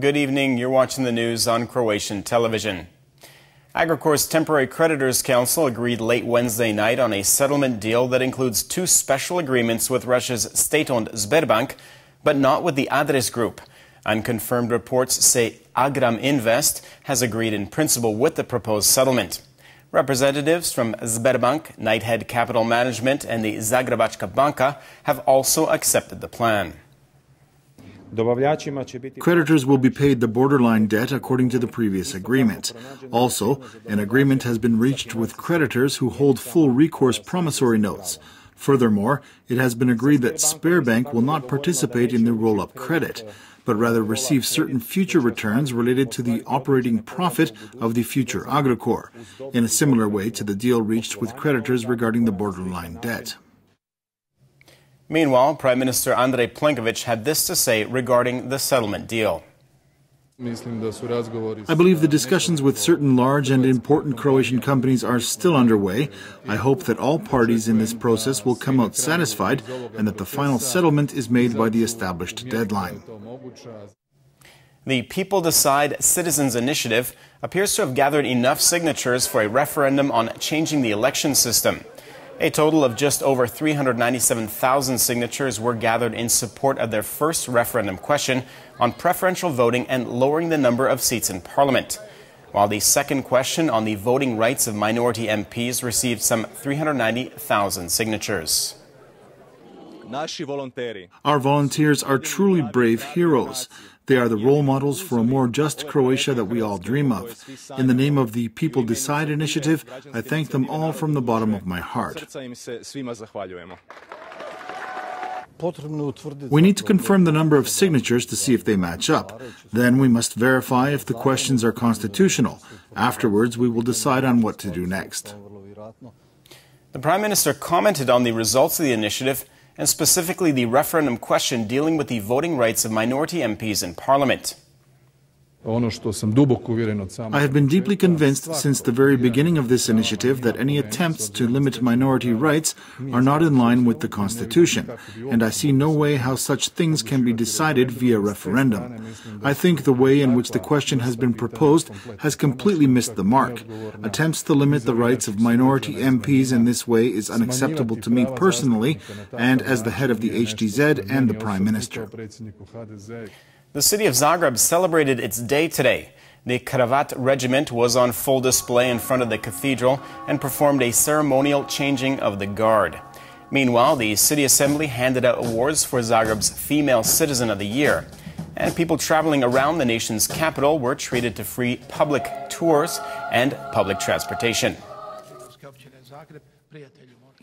Good evening. You're watching the news on Croatian television. Agricor's Temporary Creditors Council agreed late Wednesday night on a settlement deal that includes two special agreements with Russia's state-owned Sberbank, but not with the Adres Group. Unconfirmed reports say Agram Invest has agreed in principle with the proposed settlement. Representatives from Sberbank, Knighthead Capital Management, and the Zagrebačka Banka have also accepted the plan. Creditors will be paid the borderline debt according to the previous agreement. Also, an agreement has been reached with creditors who hold full recourse promissory notes. Furthermore, it has been agreed that Sberbank will not participate in the roll-up credit, but rather receive certain future returns related to the operating profit of the future Agricor, in a similar way to the deal reached with creditors regarding the borderline debt. Meanwhile, Prime Minister Andrej Plenković had this to say regarding the settlement deal. I believe the discussions with certain large and important Croatian companies are still underway. I hope that all parties in this process will come out satisfied and that the final settlement is made by the established deadline. The People Decide Citizens Initiative appears to have gathered enough signatures for a referendum on changing the election system. A total of just over 397,000 signatures were gathered in support of their first referendum question on preferential voting and lowering the number of seats in Parliament, while the second question on the voting rights of minority MPs received some 390,000 signatures. Our volunteers are truly brave heroes. They are the role models for a more just Croatia that we all dream of. In the name of the People Decide initiative, I thank them all from the bottom of my heart. We need to confirm the number of signatures to see if they match up. Then we must verify if the questions are constitutional. Afterwards, we will decide on what to do next. The Prime Minister commented on the results of the initiative and specifically the referendum question dealing with the voting rights of minority MPs in Parliament. I have been deeply convinced since the very beginning of this initiative that any attempts to limit minority rights are not in line with the Constitution, and I see no way how such things can be decided via referendum. I think the way in which the question has been proposed has completely missed the mark. Attempts to limit the rights of minority MPs in this way is unacceptable to me personally and as the head of the HDZ and the Prime Minister. The city of Zagreb celebrated its day today. The Kravat Regiment was on full display in front of the cathedral and performed a ceremonial changing of the guard. Meanwhile, the city assembly handed out awards for Zagreb's Female Citizen of the Year. And people traveling around the nation's capital were treated to free public tours and public transportation.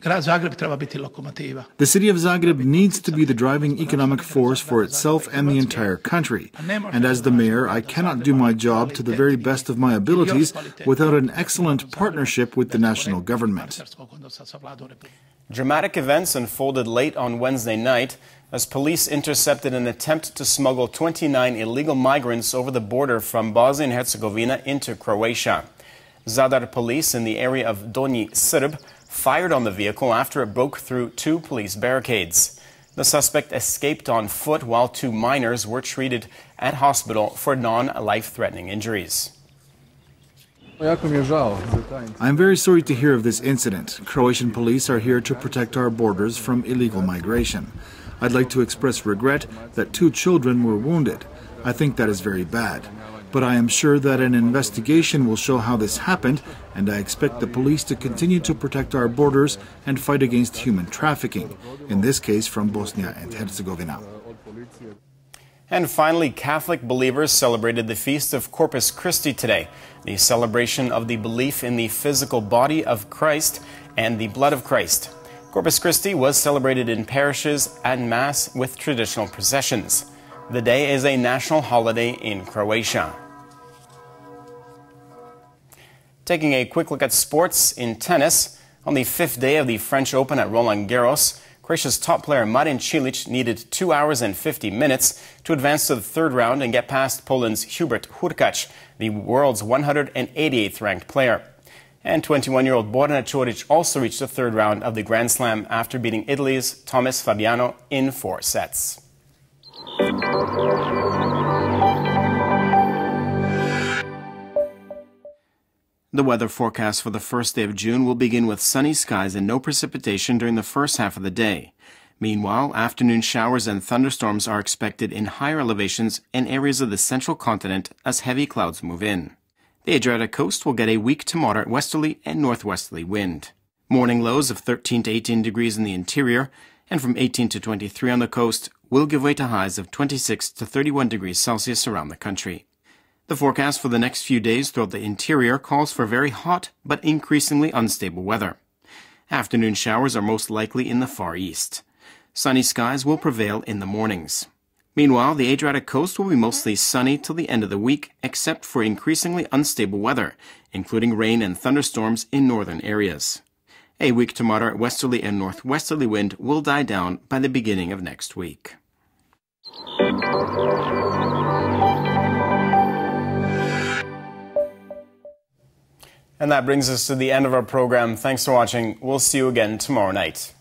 The city of Zagreb needs to be the driving economic force for itself and the entire country. And as the mayor, I cannot do my job to the very best of my abilities without an excellent partnership with the national government. Dramatic events unfolded late on Wednesday night as police intercepted an attempt to smuggle 29 illegal migrants over the border from Bosnia and Herzegovina into Croatia. Zadar police in the area of Donji Srb fired on the vehicle after it broke through two police barricades. The suspect escaped on foot while two minors were treated at hospital for non-life-threatening injuries. I am very sorry to hear of this incident. Croatian police are here to protect our borders from illegal migration. I'd like to express regret that two children were wounded. I think that is very bad. But I am sure that an investigation will show how this happened, and I expect the police to continue to protect our borders and fight against human trafficking, in this case from Bosnia and Herzegovina. And finally, Catholic believers celebrated the feast of Corpus Christi today, the celebration of the belief in the physical body of Christ and the blood of Christ. Corpus Christi was celebrated in parishes and Mass with traditional processions. The day is a national holiday in Croatia. Taking a quick look at sports in tennis, on the fifth day of the French Open at Roland Garros, Croatia's top player Marin Cilic needed 2 hours and 50 minutes to advance to the third round and get past Poland's Hubert Hurkacz, the world's 188th ranked player. And 21-year-old Borna Coric also reached the third round of the Grand Slam after beating Italy's Thomas Fabiano in 4 sets. The weather forecast for the first day of June will begin with sunny skies and no precipitation during the first half of the day. Meanwhile, afternoon showers and thunderstorms are expected in higher elevations and areas of the central continent as heavy clouds move in. The Adriatic coast will get a weak to moderate westerly and northwesterly wind. Morning lows of 13 to 18 degrees in the interior and from 18 to 23 on the coast will give way to highs of 26 to 31 degrees Celsius around the country. The forecast for the next few days throughout the interior calls for very hot but increasingly unstable weather. Afternoon showers are most likely in the far east. Sunny skies will prevail in the mornings. Meanwhile, the Adriatic coast will be mostly sunny till the end of the week, except for increasingly unstable weather, including rain and thunderstorms in northern areas. A weak to moderate westerly and northwesterly wind will die down by the beginning of next week. And that brings us to the end of our program. Thanks for watching. We'll see you again tomorrow night.